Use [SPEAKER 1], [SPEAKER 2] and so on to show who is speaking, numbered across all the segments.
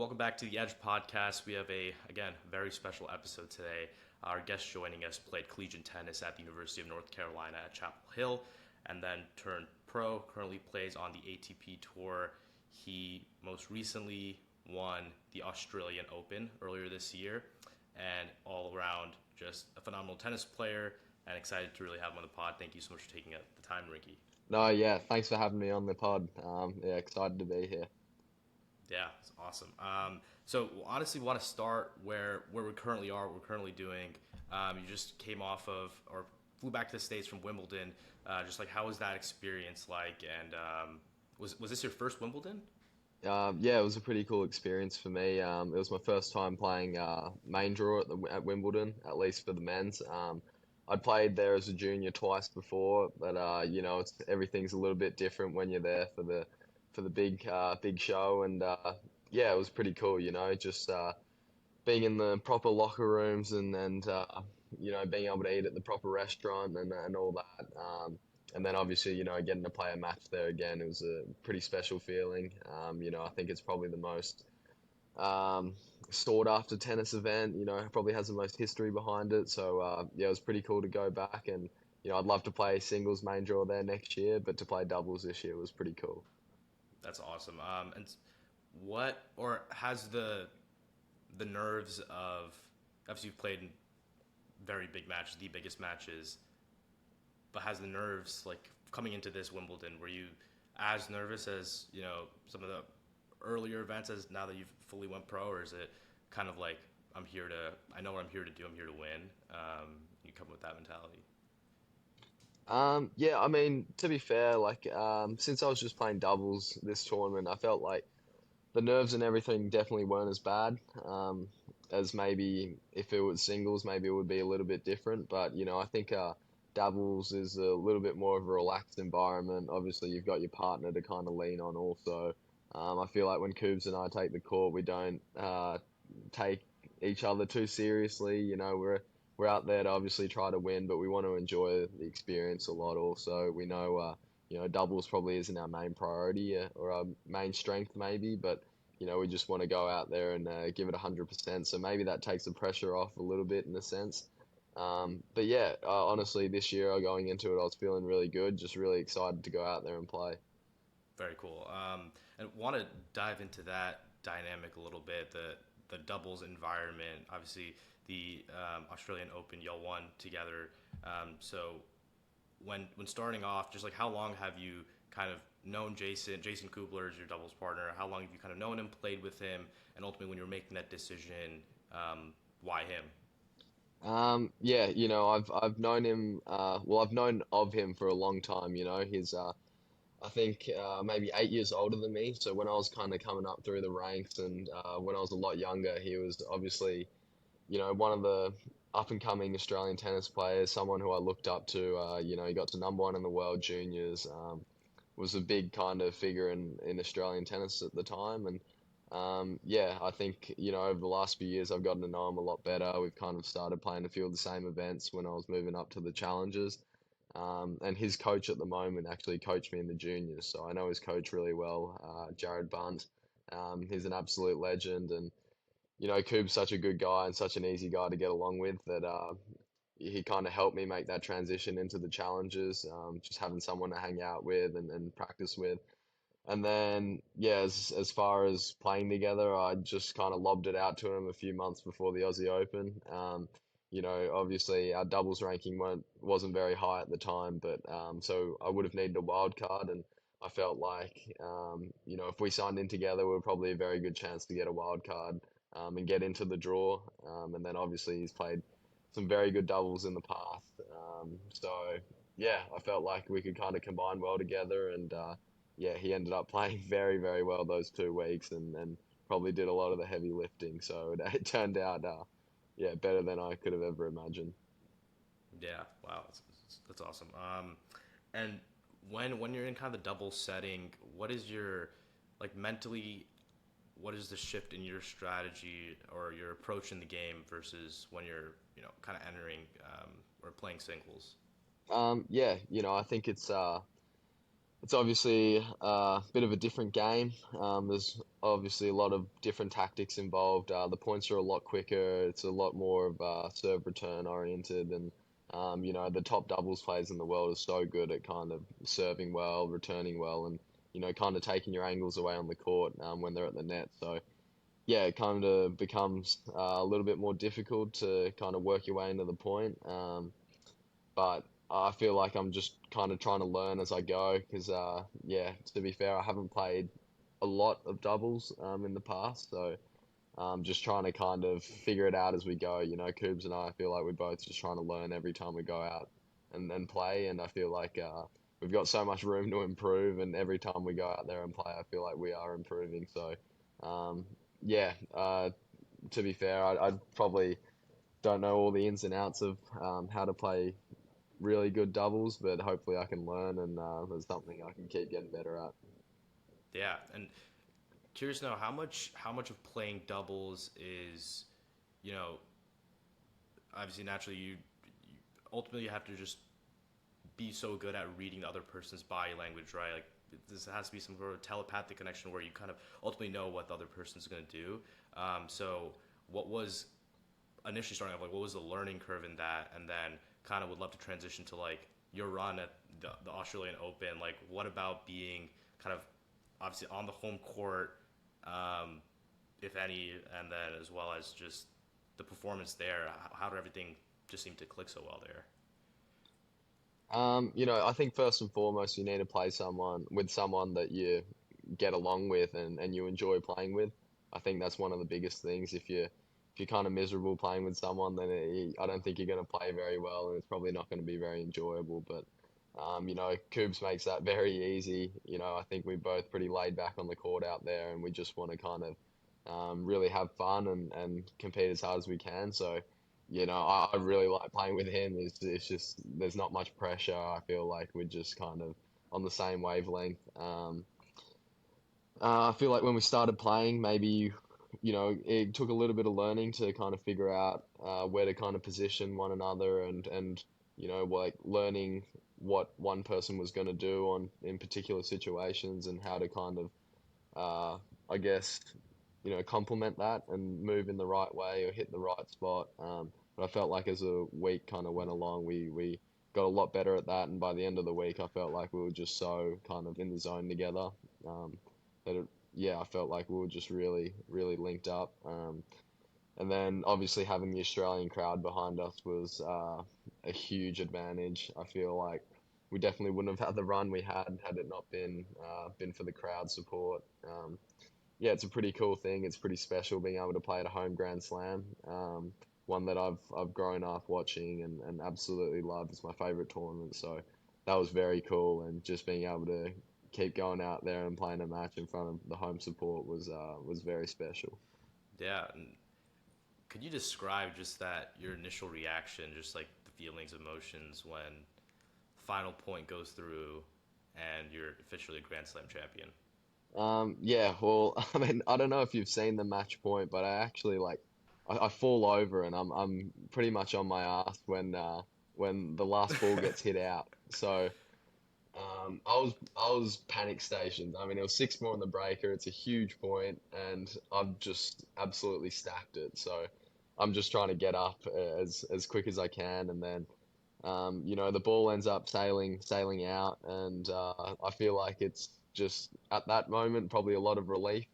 [SPEAKER 1] Welcome back to the Edge podcast. We have again, very special episode today. Our guest joining us played collegiate tennis at the University of North Carolina at Chapel Hill and then turned pro. Currently plays on the ATP Tour. He most recently won the Australian Open earlier this year, and all around just a phenomenal tennis player and excited to really have him on the pod. Thank you so much for taking the time, Rinky.
[SPEAKER 2] No, yeah, thanks for having me on the pod. Yeah, excited to be here.
[SPEAKER 1] Yeah, it's awesome. So honestly, want to start where we currently are. What we're currently doing. You just came off of or flew back to the states from Wimbledon. Just like how was that experience like? And was this your first Wimbledon?
[SPEAKER 2] Yeah, it was a pretty cool experience for me. It was my first time playing main draw at Wimbledon, at least for the men's. I'd played there as a junior twice before, but everything's a little bit different when you're there for the big show, and yeah, it was pretty cool. Just being in the proper locker rooms and being able to eat at the proper restaurant and all that. And then obviously, getting to play a match there again, it was a pretty special feeling. I think it's probably the most um, sought after tennis event. It probably has the most history behind it. So yeah, it was pretty cool to go back and. I'd love to play singles main draw there next year, but to play doubles this year was pretty cool.
[SPEAKER 1] That's awesome. And what or has the nerves of obviously you've played in very big matches, the biggest matches, but has the nerves like coming into this Wimbledon? Were you as nervous as some of the earlier events as now that you've fully went pro, or is it kind of like I know what I'm here to do. I'm here to win. You come with that mentality.
[SPEAKER 2] Yeah, I mean, to be fair, since I was just playing doubles this tournament, I felt like the nerves and everything definitely weren't as bad as maybe if it was singles, maybe it would be a little bit different. But I think doubles is a little bit more of a relaxed environment. Obviously, you've got your partner to kind of lean on also. I feel like when Coombs and I take the court, we don't take each other too seriously. We're out there to obviously try to win, but we want to enjoy the experience a lot. Also, we know doubles probably isn't our main priority or our main strength maybe, but we just want to go out there and give it 100%. So maybe that takes the pressure off a little bit in a sense. But yeah, honestly, this year going into it, I was feeling really good, just really excited to go out there and play.
[SPEAKER 1] Very cool. And want to dive into that dynamic a little bit. The doubles environment. Obviously, the Australian Open y'all won together. So when starting off, just like how long have you kind of known Jason Kubler is your doubles partner? How long have you kind of known him, played with him, and ultimately when you're making that decision, why him?
[SPEAKER 2] Yeah, I've known him. Well, I've known of him for a long time. He's I think maybe 8 years older than me. So when I was kind of coming up through the ranks and when I was a lot younger, he was obviously, one of the up and coming Australian tennis players, someone who I looked up to. He got to number one in the world juniors, was a big kind of figure in Australian tennis at the time. And yeah, I think, over the last few years, I've gotten to know him a lot better. We've kind of started playing a few of the same events when I was moving up to the challenges. And his coach at the moment actually coached me in the juniors, so I know his coach really well, Jared Bunt. He's an absolute legend, and Coop's such a good guy and such an easy guy to get along with that he kind of helped me make that transition into the challenges, just having someone to hang out with and practice with. And then, yeah, as far as playing together, I just kind of lobbed it out to him a few months before the Aussie Open. Obviously our doubles ranking wasn't very high at the time, but so I would have needed a wild card, and I felt like if we signed in together, we are probably a very good chance to get a wild card and get into the draw. And then obviously he's played some very good doubles in the past. So yeah, I felt like we could kind of combine well together, and yeah, he ended up playing very, very well those 2 weeks and probably did a lot of the heavy lifting. So it turned out, yeah, better than I could have ever imagined.
[SPEAKER 1] Yeah, wow, that's awesome. And when you're in kind of the double setting, what is your like mentally? What is the shift in your strategy or your approach in the game versus when you're kind of entering or playing singles?
[SPEAKER 2] Yeah, I think it's it's obviously a bit of a different game. There's obviously a lot of different tactics involved. The points are a lot quicker. It's a lot more of serve return oriented, and the top doubles players in the world are so good at kind of serving well, returning well, and kind of taking your angles away on the court when they're at the net. So yeah, it kind of becomes a little bit more difficult to kind of work your way into the point. But I feel like I'm just kind of trying to learn as I go because, yeah, to be fair, I haven't played a lot of doubles in the past, so just trying to kind of figure it out as we go. Coombs and I feel like we're both just trying to learn every time we go out and play, and I feel like we've got so much room to improve, and every time we go out there and play, I feel like we are improving. So, um, yeah, to be fair, I probably don't know all the ins and outs of how to play really good doubles, but hopefully I can learn and there's something I can keep getting better at.
[SPEAKER 1] Yeah, and curious to know how much of playing doubles is, you know, obviously naturally you ultimately you have to just be so good at reading the other person's body language, right? Like this has to be some sort of telepathic connection where you kind of ultimately know what the other person's going to do. So what was initially starting off like what was the learning curve in that, and then kind of would love to transition to like your run at the Australian Open. Like what about being kind of obviously on the home court, um, if any, and then as well as just the performance there. How did everything just seem to click so well there?
[SPEAKER 2] I think first and foremost you need to play someone that you get along with and you enjoy playing with. I think that's one of the biggest things. If you're kind of miserable playing with someone, then I don't think you're going to play very well, and it's probably not going to be very enjoyable. But Coops makes that very easy. I think we're both pretty laid back on the court out there, and we just want to kind of really have fun and compete as hard as we can. So, I really like playing with him. It's just there's not much pressure. I feel like we're just kind of on the same wavelength. I feel like when we started playing, maybe, it took a little bit of learning to kind of figure out where to kind of position one another and like learning what one person was going to do on in particular situations and how to kind of, I guess, complement that and move in the right way or hit the right spot. But I felt like as a week kind of went along, we got a lot better at that. And by the end of the week, I felt like we were just so kind of in the zone together. That it, yeah, I felt like we were just really, really linked up. And then obviously having the Australian crowd behind us was a huge advantage. I feel like we definitely wouldn't have had the run we had it not been for the crowd support. Yeah, it's a pretty cool thing. It's pretty special being able to play at a home Grand Slam. One that I've grown up watching and absolutely love. It's my favorite tournament. So that was very cool, and just being able to keep going out there and playing a match in front of the home support was very special.
[SPEAKER 1] Yeah, and could you describe just that your initial reaction, just like the feelings, emotions when final point goes through and you're officially a Grand Slam champion?
[SPEAKER 2] Yeah, well, I mean, I don't know if you've seen the match point, but I actually I fall over and I'm pretty much on my ass when the last ball gets hit out. So I was panic stationed. I mean, it was six more on the breaker. It's a huge point, and I've just absolutely stacked it. So I'm just trying to get up as quick as I can, and then the ball ends up sailing out, and I feel like it's just at that moment probably a lot of relief.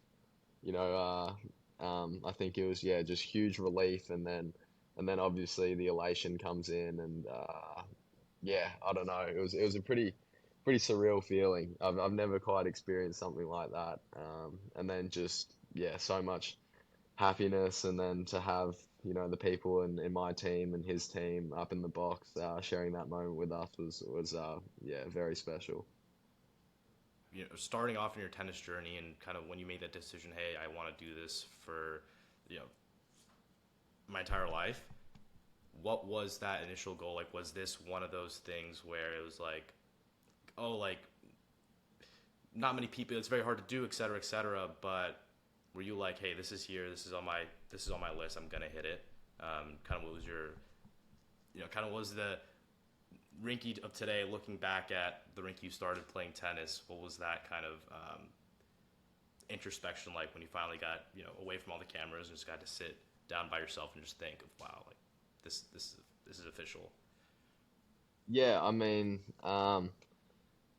[SPEAKER 2] I think it was yeah just huge relief, and then obviously the elation comes in, and yeah, I don't know. It was a pretty surreal feeling. I've never quite experienced something like that. And then just yeah, so much happiness, and then to have the people in my team and his team up in the box sharing that moment with us was yeah very special.
[SPEAKER 1] Starting off in your tennis journey and kind of when you made that decision, hey, I want to do this for, you know, my entire life. What was that initial goal? Like, was this one of those things where it was like, oh, like not many people, it's very hard to do, et cetera, et cetera. But were you like, hey, this is here, this is on my list, I'm gonna hit it? Kind of what was your, kind of was Rinky of today, looking back at the Rinky you started playing tennis, what was that kind of introspection like when you finally got away from all the cameras and just got to sit down by yourself and just think of wow, like this is official.
[SPEAKER 2] Yeah, I mean,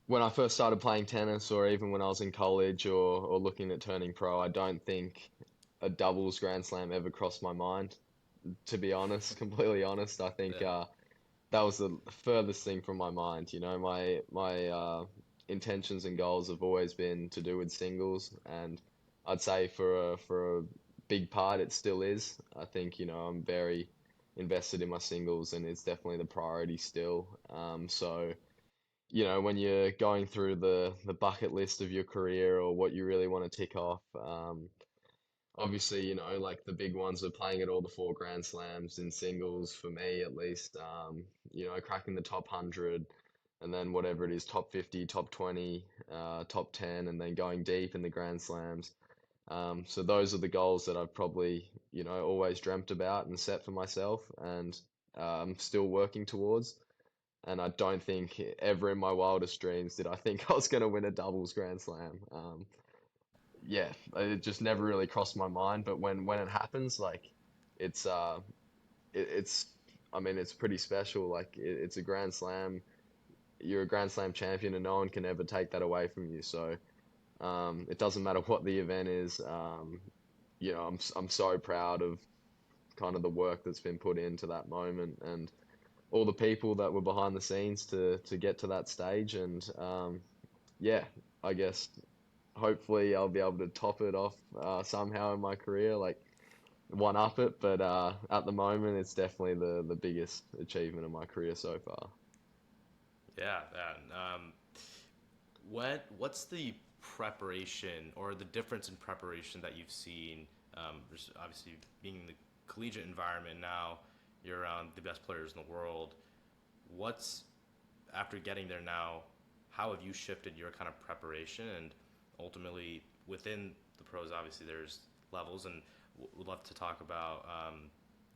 [SPEAKER 2] when I first started playing tennis, or even when I was in college, or looking at turning pro, I don't think a doubles Grand Slam ever crossed my mind. To be honest, completely honest, I think
[SPEAKER 1] Yeah,
[SPEAKER 2] that was the furthest thing from my mind. You know, my intentions and goals have always been to do with singles, and I'd say for a big part, it still is. I think, I'm very invested in my singles, and it's definitely the priority still. So, when you're going through the bucket list of your career or what you really want to tick off, obviously, like the big ones are playing at all the four Grand Slams in singles for me at least. Cracking the top 100, and then whatever it is, top 50, top 20, top 10, and then going deep in the Grand Slams. So those are the goals that I've probably, always dreamt about and set for myself, and I'm still working towards. And I don't think ever in my wildest dreams did I think I was going to win a doubles Grand Slam. Yeah, it just never really crossed my mind. But when it happens, like it's it's I mean it's pretty special. Like it's a Grand Slam. You're a Grand Slam champion, and no one can ever take that away from you. So it doesn't matter what the event is. I'm so proud of kind of the work that's been put into that moment, and all the people that were behind the scenes to get to that stage. And yeah, I guess hopefully I'll be able to top it off somehow in my career, like one up it. But at the moment, it's definitely the biggest achievement of my career so far.
[SPEAKER 1] yeah, yeah. What's the preparation or the difference in preparation that you've seen? Just obviously being in the collegiate environment now, you're around the best players in the world. What's after getting there now? How have you shifted your kind of preparation and ultimately within the pros? Obviously, there's levels, and would love to talk about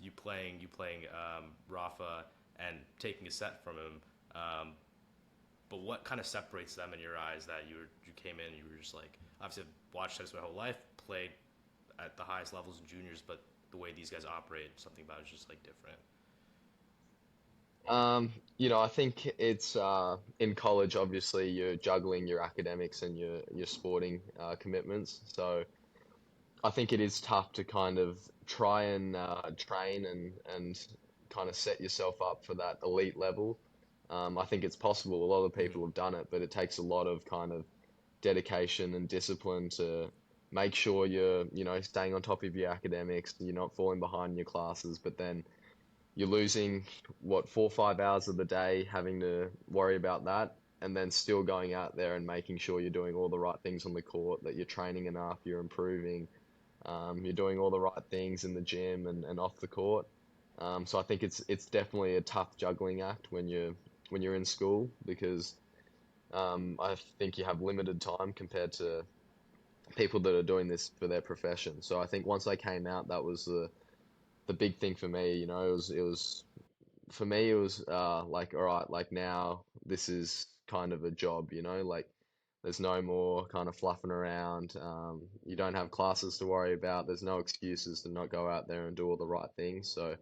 [SPEAKER 1] you playing Rafa and taking a set from him. Um, but what kind of separates them in your eyes that you came in, you were just like, obviously I've watched tennis my whole life, played at the highest levels in juniors, but the way these guys operate, something about it is just like different.
[SPEAKER 2] I think it's in college. Obviously, you're juggling your academics and your sporting commitments. So I think it is tough to kind of try and train and kind of set yourself up for that elite level. I think it's possible. A lot of
[SPEAKER 1] Mm-hmm.
[SPEAKER 2] people have done it, but it takes a lot of kind of dedication and discipline to make sure you're, staying on top of your academics, you're not falling behind in your classes, but then you're losing what 4 or 5 hours of the day having to worry about that, and then still going out there and making sure you're doing all the right things on the court, that you're training enough, you're improving, you're doing all the right things in the gym and off the court. So I think it's definitely a tough juggling act when you're in school, because I think you have limited time compared to people that are doing this for their profession. So I think once I came out, that was the big thing for me. It was for me, it was like, all right, like now this is kind of a job, like there's no more kind of fluffing around. You don't have classes to worry about. There's no excuses to not go out there and do all the right things. So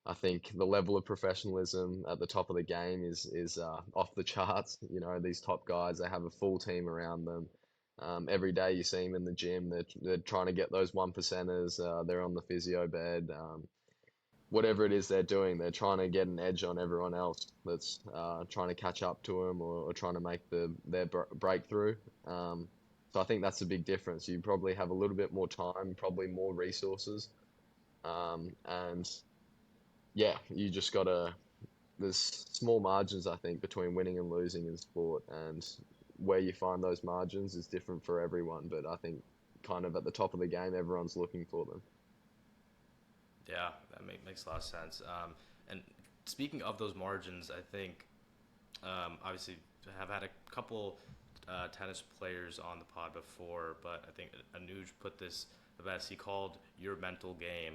[SPEAKER 2] I think the level of professionalism at the top of the game is off the charts. These top guys, they have a full team around them. Every day you see them in the gym. They're trying to get those one percenters. They're on the physio bed. Whatever it is they're doing, they're trying to get an edge on everyone else that's trying to catch up to them, or trying to make their breakthrough. Um, so I think that's a big difference. You probably have a little bit more time, probably more resources, and yeah, you just gotta. There's small margins, I think, between winning and losing in sport, and where you find those margins is different for everyone. But I think kind of at the top of the game, everyone's looking for them.
[SPEAKER 1] Yeah, that makes a lot of sense. And speaking of those margins, I think obviously have had a couple tennis players on the pod before, but I think Anuj put this the best. He called your mental game.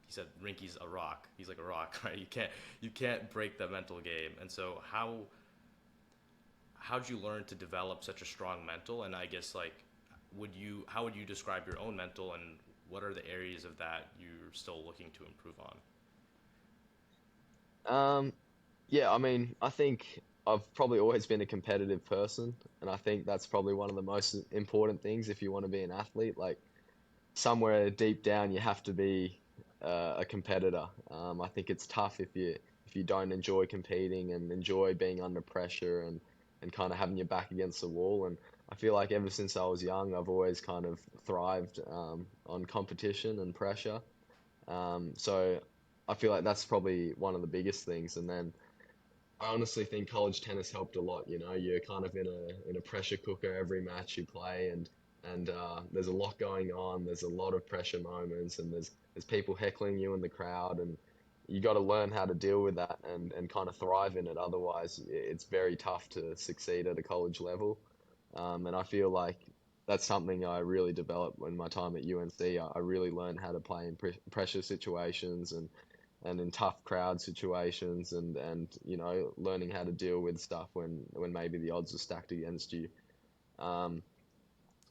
[SPEAKER 1] He said Rinky's a rock. He's like a rock, right? You can't break the mental game. And so how'd you learn to develop such a strong mental? And I guess like would you how would you describe your own mental, and what are the areas of that you're still looking to improve on?
[SPEAKER 2] Um, yeah, I mean, I think I've probably always been a competitive person, and I think that's probably one of the most important things if you want to be an athlete. Like somewhere deep down, you have to be a competitor. I think it's tough if you don't enjoy competing and enjoy being under pressure and kind of having your back against the wall. And I feel like ever since I was young, I've always kind of thrived on competition and pressure. So I feel like that's probably one of the biggest things. And then I honestly think college tennis helped a lot. You know, you're kind of in a pressure cooker every match you play, and there's a lot going on. There's a lot of pressure moments, and there's people heckling you in the crowd, and you got to learn how to deal with that and kind of thrive in it. Otherwise, it's very tough to succeed at a college level. And I feel like that's something I really developed in my time at UNC. I really learned how to play in pressure situations and in tough crowd situations and you know learning how to deal with stuff when maybe the odds are stacked against you. Um,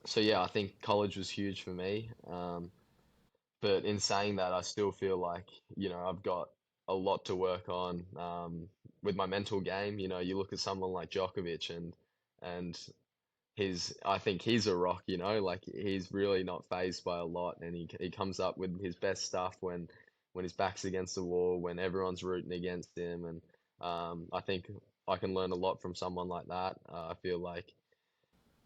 [SPEAKER 2] so yeah, I think college was huge for me. But in saying that, I still feel like you know I've got a lot to work on with my mental game. You know, you look at someone like Djokovic and I think he's a rock, you know, like he's really not phased by a lot, and he comes up with his best stuff when his back's against the wall, when everyone's rooting against him, and I think I can learn a lot from someone like that. I feel like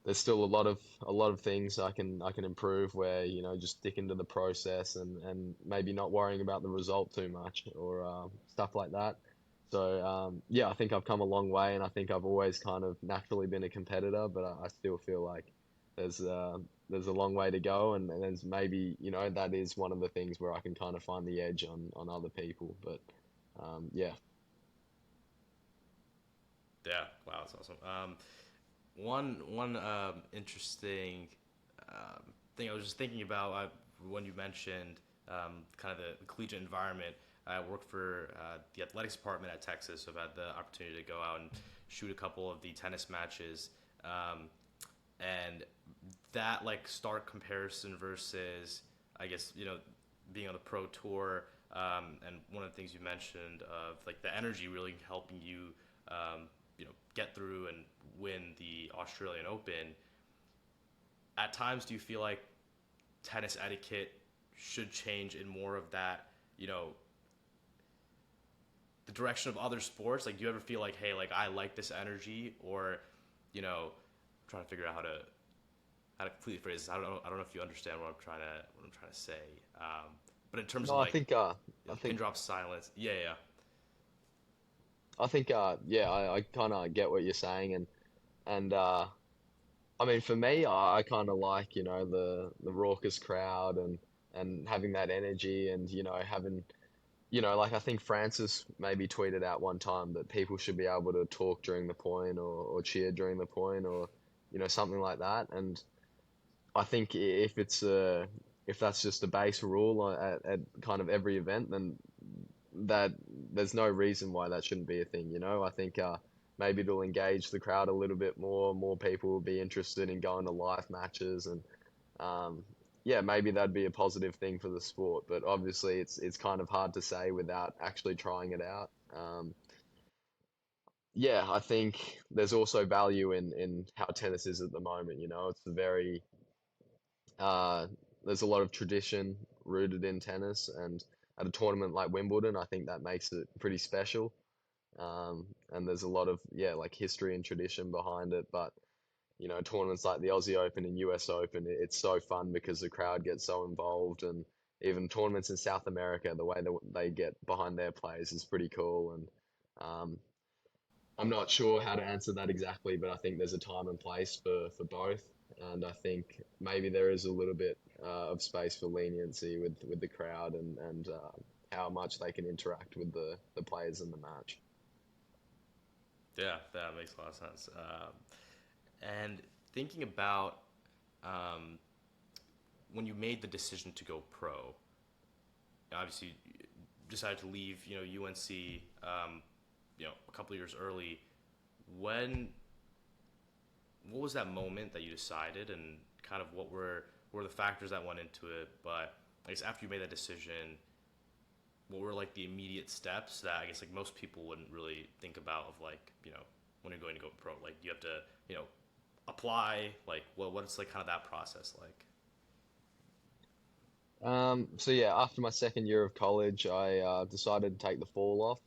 [SPEAKER 2] there's still a lot of things I can improve where you know just sticking to the process and maybe not worrying about the result too much or stuff like that. So yeah, I think I've come a long way, and I think I've always kind of naturally been a competitor, but I still feel like there's a long way to go, and there's maybe you know that is one of the things where I can kind of find the edge on other people. But yeah.
[SPEAKER 1] Yeah, wow, that's awesome. One interesting um, thing I was just thinking about when you mentioned kind of the collegiate environment. I worked for the athletics department at Texas, so I've had the opportunity to go out and shoot a couple of the tennis matches, um, and that like stark comparison versus, I guess being on the pro tour, and one of the things you mentioned of like the energy really helping you get through and win the Australian Open. At times, do you feel like tennis etiquette should change in more of that, you know, the direction of other sports? Like, do you ever feel like, hey, like I like this energy, or, I'm trying to figure out how to completely phrase this. I don't know if you understand what I'm trying to say. But in terms
[SPEAKER 2] No,
[SPEAKER 1] of like
[SPEAKER 2] I
[SPEAKER 1] pin
[SPEAKER 2] think
[SPEAKER 1] drop silence, yeah, yeah,
[SPEAKER 2] yeah, I kind of get what you're saying, and I mean, for me, I kind of like, you know, the raucous crowd and having that energy and, you know, having, you know, like I think Francis maybe tweeted out one time that people should be able to talk during the point or cheer during the point or, you know, something like that. And I think if if that's just a base rule at kind of every event, then that there's no reason why that shouldn't be a thing, you know? I think maybe it'll engage the crowd a little bit more. More people will be interested in going to live matches, and um, yeah, maybe that'd be a positive thing for the sport. But obviously, it's kind of hard to say without actually trying it out. Yeah, I think there's also value in how tennis is at the moment. You know, it's a very uh, there's a lot of tradition rooted in tennis, and at a tournament like Wimbledon, I think that makes it pretty special. And there's a lot of yeah, like history and tradition behind it. But you know, tournaments like the Aussie Open and US Open, it's so fun because the crowd gets so involved, and even tournaments in South America, the way that they get behind their players is pretty cool. And um, I'm not sure how to answer that exactly, but I think there's a time and place for both. And I think maybe there is a little bit of space for leniency with the crowd and how much they can interact with the players in the match.
[SPEAKER 1] yeah. That makes a lot of sense. And thinking about um, when you made the decision to go pro, obviously you decided to leave, UNC, a couple of years early. When what was that moment that you decided, and kind of what were the factors that went into it? But I guess after you made that decision, what were like the immediate steps that I guess like most people wouldn't really think about of like when you're going to go pro, like you have to you know apply, like what's like kind of that process like?
[SPEAKER 2] So yeah, after my second year of college, I decided to take the fall off.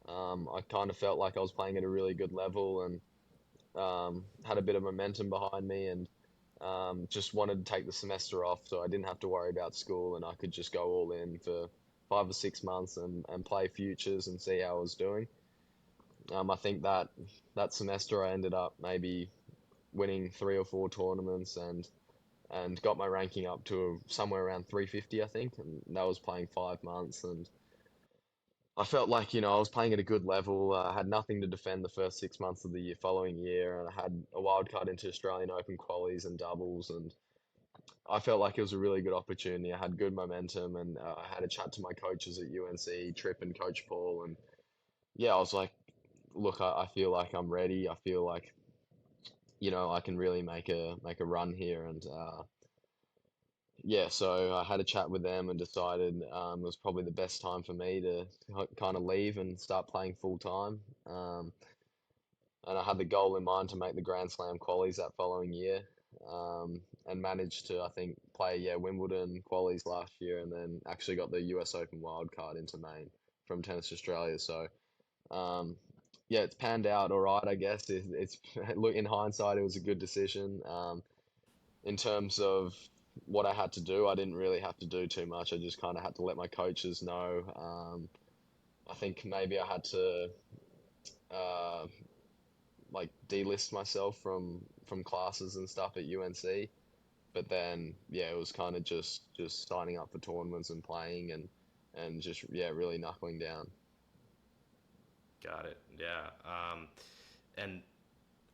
[SPEAKER 2] I kind of felt like I was playing at a really good level and had a bit of momentum behind me, and just wanted to take the semester off so I didn't have to worry about school and I could just go all in for 5 or 6 months and play futures and see how I was doing. I think that that semester I ended up maybe winning 3 or 4 tournaments and got my ranking up to somewhere around 350, I think, and that was playing 5 months. And I felt like, I was playing at a good level. I had nothing to defend the first 6 months of the year, following year, and I had a wild card into Australian Open qualies and doubles, and I felt like it was a really good opportunity. I had good momentum, and I had a chat to my coaches at UNC, Trip and Coach Paul, and yeah, I was like, look, I feel like I'm ready. I feel like, I can really make a run here, and yeah, so I had a chat with them and decided it was probably the best time for me to kind of leave and start playing full time. Um, and I had the goal in mind to make the Grand Slam qualies that following year, and managed to, I think, play, yeah, Wimbledon qualies last year, and then actually got the US Open wildcard into Maine from Tennis Australia. So um, yeah, it's panned out all right, I guess. It's look, in hindsight, it was a good decision. In terms of what I had to do, I didn't really have to do too much. I just kind of had to let my coaches know. I think maybe I had to uh, like delist myself from classes and stuff at UNC. But then, yeah, it was kind of just signing up for tournaments and playing and just, yeah, really knuckling down.
[SPEAKER 1] Got it. Yeah. And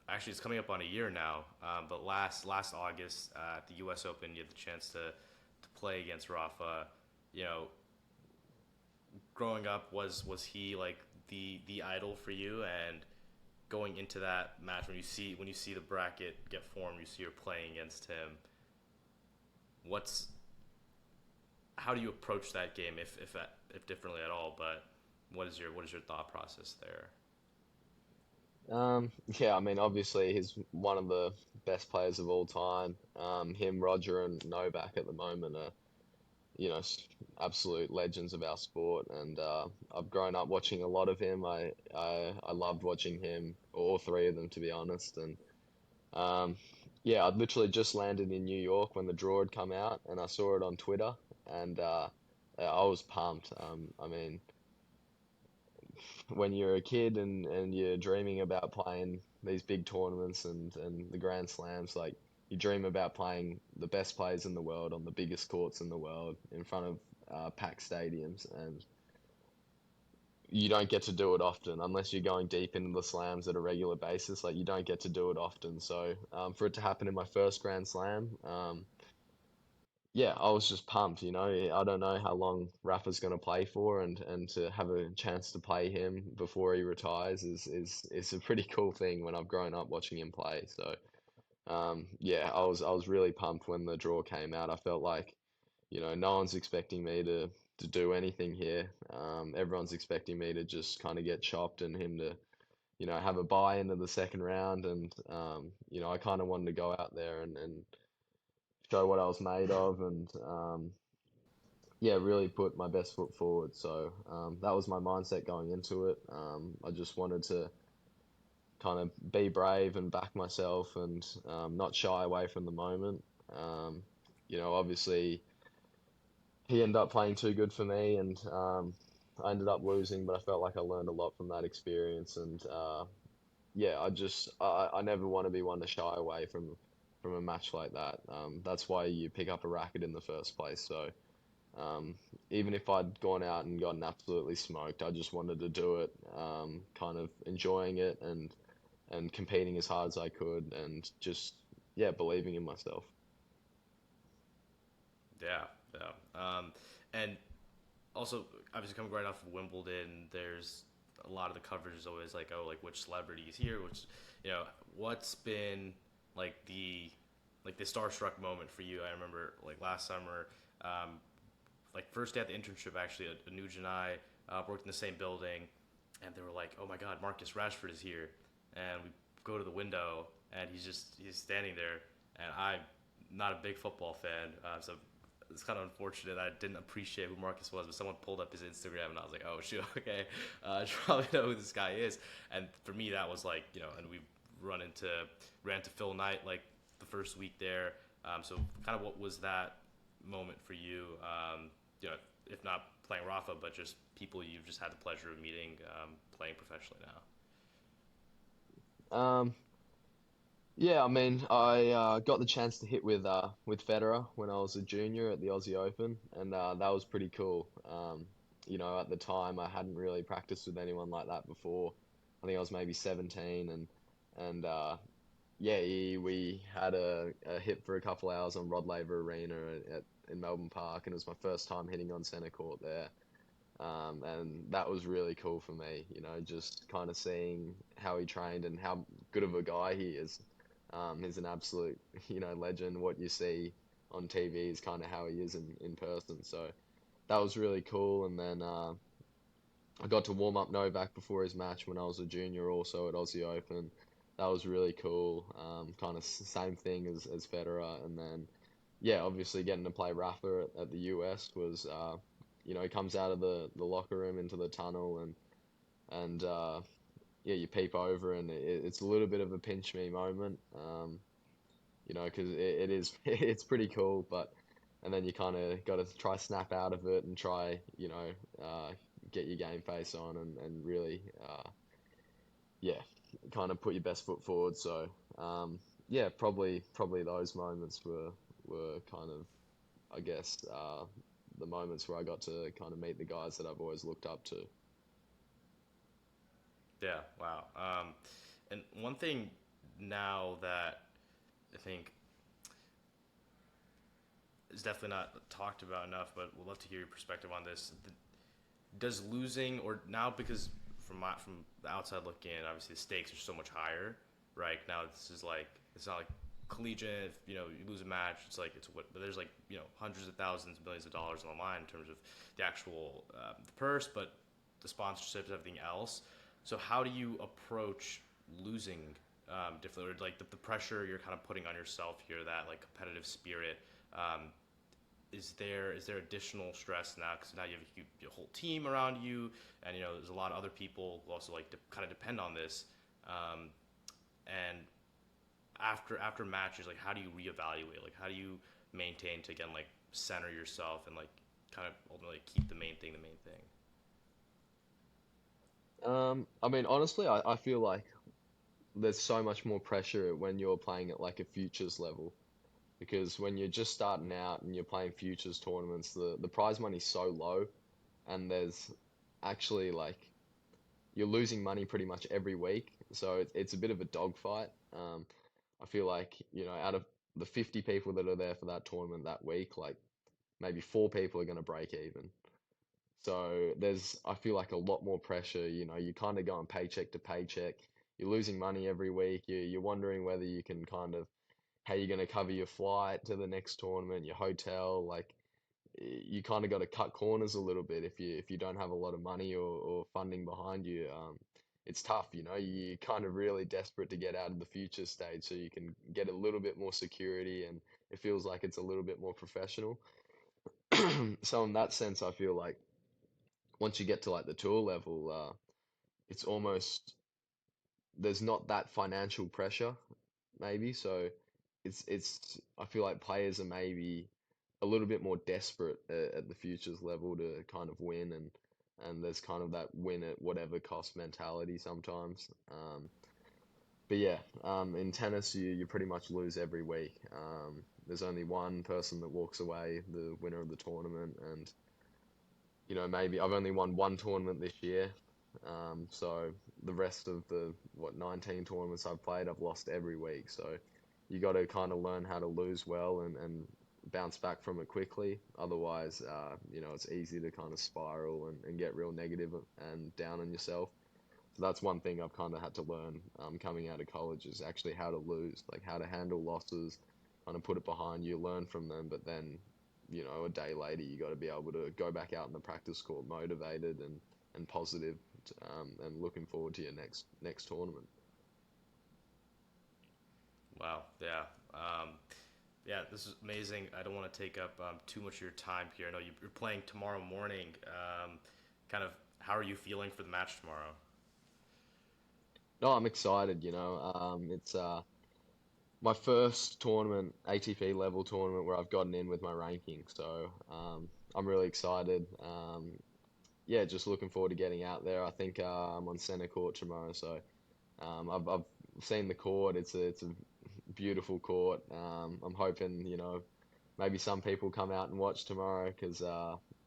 [SPEAKER 1] actually, it's coming up on a year now. But last August at the U.S. Open, you had the chance to play against Rafa. You know, growing up, was he like the idol for you? And going into that match, when you see the bracket get formed, you see you're playing against him. What's How do you approach that game, if differently at all? But what is your thought process there?
[SPEAKER 2] Yeah, I mean, obviously he's one of the best players of all time. Him, Roger, and Novak at the moment are, you know, absolute legends of our sport. And I've grown up watching a lot of him. I loved watching him, all three of them, to be honest. And um, yeah, I'd literally just landed in New York when the draw had come out, and I saw it on Twitter, and I was pumped. I mean, when you're a kid and you're dreaming about playing these big tournaments and the Grand Slams, like you dream about playing the best players in the world on the biggest courts in the world in front of packed stadiums, and you don't get to do it often unless you're going deep into the slams at a regular basis. Like you don't get to do it often. So for it to happen in my first Grand Slam, yeah, I was just pumped, you know. I don't know how long Rafa's going to play for, and to have a chance to play him before he retires is a pretty cool thing when I've grown up watching him play. So, yeah, I was really pumped when the draw came out. I felt like, no one's expecting me to do anything here. Everyone's expecting me to just kind of get chopped and him to, have a bye into the second round. And, I kind of wanted to go out there and show what I was made of, and yeah, really put my best foot forward. So that was my mindset going into it. I just wanted to kind of be brave and back myself and not shy away from the moment. Um, Obviously he ended up playing too good for me, and I ended up losing, but I felt like I learned a lot from that experience. And yeah, I never want to be one to shy away from a match like that. That's why you pick up a racket in the first place. So um, even if I'd gone out and gotten absolutely smoked, I just wanted to do it, kind of enjoying it and competing as hard as I could, and just, yeah, believing in myself.
[SPEAKER 1] Yeah, yeah. And also, obviously, coming right off of Wimbledon, there's a lot of the coverage is always like, oh, like which celebrity is here, which, you know, what's been like the starstruck moment for you? I remember like last summer, um, like first day at the internship, actually, Anuj and I worked in the same building, and they were like, "Oh my God, Marcus Rashford is here," and we go to the window, and he's standing there, and I'm not a big football fan, so it's kind of unfortunate. I didn't appreciate who Marcus was, but someone pulled up his Instagram, and I was like, "Oh shoot, okay, I should probably know who this guy is." And for me, that was like, and we run into ran to Phil Knight like the first week there. So kind of what was that moment for you? You know, if not playing Rafa, but just people you've just had the pleasure of meeting playing professionally now.
[SPEAKER 2] Um, yeah, I mean, I got the chance to hit with Federer when I was a junior at the Aussie Open, and that was pretty cool. At the time, I hadn't really practiced with anyone like that before. I think I was maybe 17, and yeah, we had a hit for a couple hours on Rod Laver Arena in Melbourne Park, and it was my first time hitting on centre court there. And that was really cool for me, just kind of seeing how he trained and how good of a guy he is. He's an absolute, legend. What you see on TV is kind of how he is in person. So that was really cool. And then I got to warm up Novak before his match when I was a junior, also at Aussie Open. That was really cool. Kind of same thing as Federer. And then, yeah, obviously getting to play Rafa at the US was, he comes out of the locker room into the tunnel and yeah, you peep over and it's a little bit of a pinch me moment, because it is it's pretty cool, but and then you kind of got to try snap out of it and try, get your game face on and really, yeah, kind of put your best foot forward. So, yeah, probably those moments were kind of, I guess, the moments where I got to kind of meet the guys that I've always looked up to.
[SPEAKER 1] Yeah, wow. And one thing now that I think is definitely not talked about enough, but we'd love to hear your perspective on this. Does losing or now because from the outside looking in, obviously the stakes are so much higher, right? Now this is like it's not like collegiate. If, you lose a match, it's like it's what but there's like hundreds of thousands, millions of dollars on the line in terms of the actual the purse, but the sponsorships, everything else. So how do you approach losing differently, or like the pressure you're kind of putting on yourself here, that like competitive spirit? Um, is there additional stress now because now you have your whole team around you, and there's a lot of other people who also like kind of depend on this, um, and after matches, like how do you reevaluate, like how do you maintain to again like center yourself and like kind of ultimately keep the main thing.
[SPEAKER 2] I mean, honestly, I feel like there's so much more pressure when you're playing at like a futures level, because when you're just starting out and you're playing futures tournaments, the prize money's so low, and there's actually like you're losing money pretty much every week, so it's a bit of a dogfight. I feel like, out of the 50 people that are there for that tournament that week, like maybe four people are going to break even. So I feel like a lot more pressure. You're kind of going paycheck to paycheck. You're losing money every week. You're wondering whether you can kind of, how you're going to cover your flight to the next tournament, your hotel. Like, you kind of got to cut corners a little bit if you don't have a lot of money or funding behind you. It's tough. You're kind of really desperate to get out of the future stage so you can get a little bit more security, and it feels like it's a little bit more professional. So in that sense, I feel like once you get to like the tour level, it's almost there's not that financial pressure, maybe. So it's I feel like players are maybe a little bit more desperate at the futures level to kind of win, and there's kind of that win at whatever cost mentality sometimes. But yeah, in tennis, you pretty much lose every week. There's only one person that walks away the winner of the tournament, and maybe I've only won one tournament this year. So the rest of the 19 tournaments I've played, I've lost every week. So you got to kind of learn how to lose well and bounce back from it quickly. Otherwise, it's easy to kind of spiral and get real negative and down on yourself. So that's one thing I've kind of had to learn coming out of college is actually how to lose, like how to handle losses, kind of put it behind you, learn from them, but then, a day later you got to be able to go back out in the practice court motivated and positive, and looking forward to your next tournament.
[SPEAKER 1] Wow. Yeah. Yeah, this is amazing. I don't want to take up too much of your time here. I know you're playing tomorrow morning. Kind of, how are you feeling for the match tomorrow?
[SPEAKER 2] No, I'm excited. It's my first tournament, ATP level tournament, where I've gotten in with my ranking. So I'm really excited. Yeah, just looking forward to getting out there. I think I'm on center court tomorrow, so I've seen the court. It's a beautiful court. I'm hoping maybe some people come out and watch tomorrow because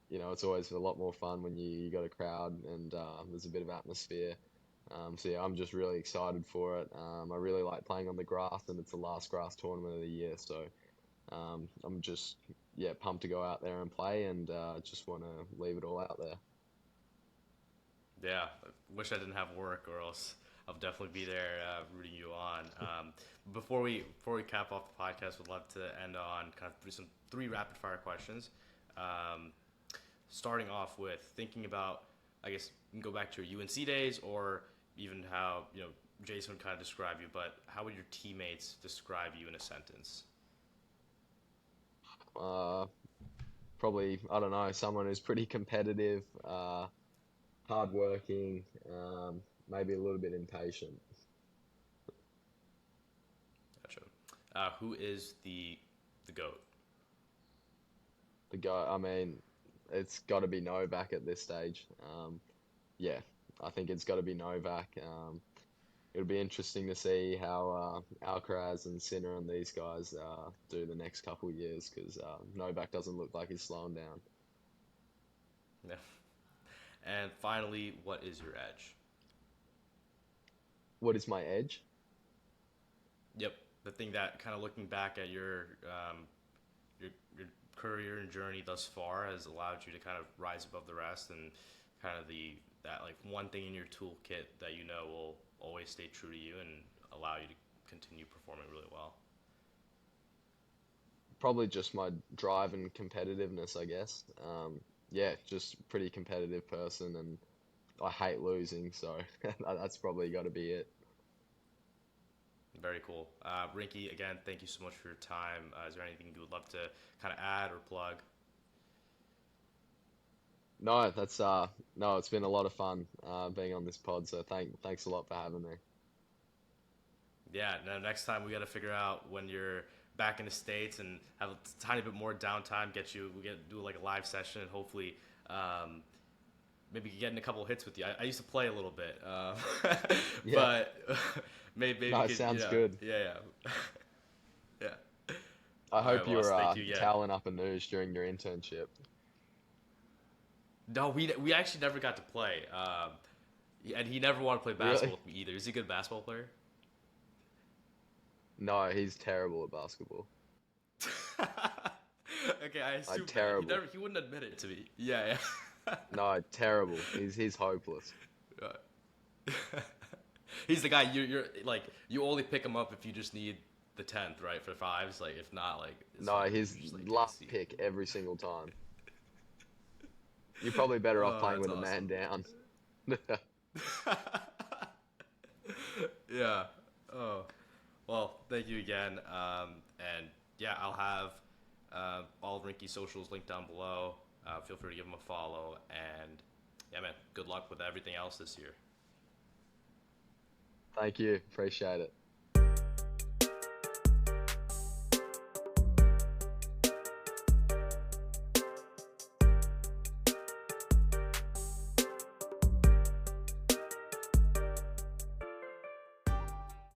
[SPEAKER 2] it's always a lot more fun when you got a crowd and there's a bit of atmosphere. So yeah, I'm just really excited for it. I really like playing on the grass, and it's the last grass tournament of the year. So I'm just yeah pumped to go out there and play, and just want to leave it all out there.
[SPEAKER 1] Yeah, I wish I didn't have work, or else I'll definitely be there rooting you on. Before we cap off the podcast, would love to end on kind of three rapid fire questions. Um, Starting off with thinking about, I guess you can go back to your UNC days, or even how Jason would kind of describe you. But how would your teammates describe you in a sentence?
[SPEAKER 2] Uh, Probably I don't know someone who's pretty competitive, hardworking, maybe a little bit impatient.
[SPEAKER 1] Gotcha. Who is the goat?
[SPEAKER 2] The guy, I mean, it's got to be Novak at this stage. Yeah, I think it's got to be Novak. It'll be interesting to see how Alcaraz and Sinner and these guys do the next couple of years because Novak doesn't look like he's slowing down.
[SPEAKER 1] Yeah. And finally, what is your edge?
[SPEAKER 2] What is my edge?
[SPEAKER 1] Yep, the thing that kind of looking back at your your career and journey thus far has allowed you to kind of rise above the rest, and kind of the that like one thing in your toolkit that will always stay true to you and allow you to continue performing really well.
[SPEAKER 2] Probably just my drive and competitiveness, I guess. Yeah, just pretty competitive person, and I hate losing, so that's probably got to be it.
[SPEAKER 1] Very cool. Rinky, again, thank you so much for your time. Is there anything you would love to kind of add or plug?
[SPEAKER 2] No, that's no, it's been a lot of fun being on this pod, so thanks a lot for having me.
[SPEAKER 1] Yeah, now next time we got to figure out when you're back in the states and have a tiny bit more downtime. We get do like a live session, and hopefully, um, maybe get in a couple of hits with you. I used to play a little bit,
[SPEAKER 2] Yeah,
[SPEAKER 1] but maybe
[SPEAKER 2] no,
[SPEAKER 1] we
[SPEAKER 2] it
[SPEAKER 1] could,
[SPEAKER 2] sounds good.
[SPEAKER 1] yeah, yeah.
[SPEAKER 2] I
[SPEAKER 1] All right,
[SPEAKER 2] hope
[SPEAKER 1] well,
[SPEAKER 2] you're
[SPEAKER 1] thank you again.
[SPEAKER 2] toweling up a news during your internship.
[SPEAKER 1] No, we actually never got to play, and he never wanted to play
[SPEAKER 2] Really?
[SPEAKER 1] basketball with me either. Is he a good basketball player?
[SPEAKER 2] No, he's terrible at basketball.
[SPEAKER 1] Okay, I
[SPEAKER 2] Like
[SPEAKER 1] assume that
[SPEAKER 2] terrible.
[SPEAKER 1] he wouldn't admit it to me. Yeah, yeah.
[SPEAKER 2] No, terrible. He's hopeless.
[SPEAKER 1] He's the guy you're like you only pick him up if you just need the 10th, right, for fives. Like if not, like it's
[SPEAKER 2] No,
[SPEAKER 1] fine.
[SPEAKER 2] he's
[SPEAKER 1] You're just like take a
[SPEAKER 2] last
[SPEAKER 1] seat.
[SPEAKER 2] pick every single time. You're probably better off
[SPEAKER 1] Oh,
[SPEAKER 2] playing
[SPEAKER 1] that's
[SPEAKER 2] with a man
[SPEAKER 1] awesome.
[SPEAKER 2] down.
[SPEAKER 1] Yeah. Oh, well, thank you again. And yeah, I'll have all of Rinky's socials linked down below. Feel free to give him a follow. And yeah, man, good luck with everything else this year.
[SPEAKER 2] Thank you. Appreciate it.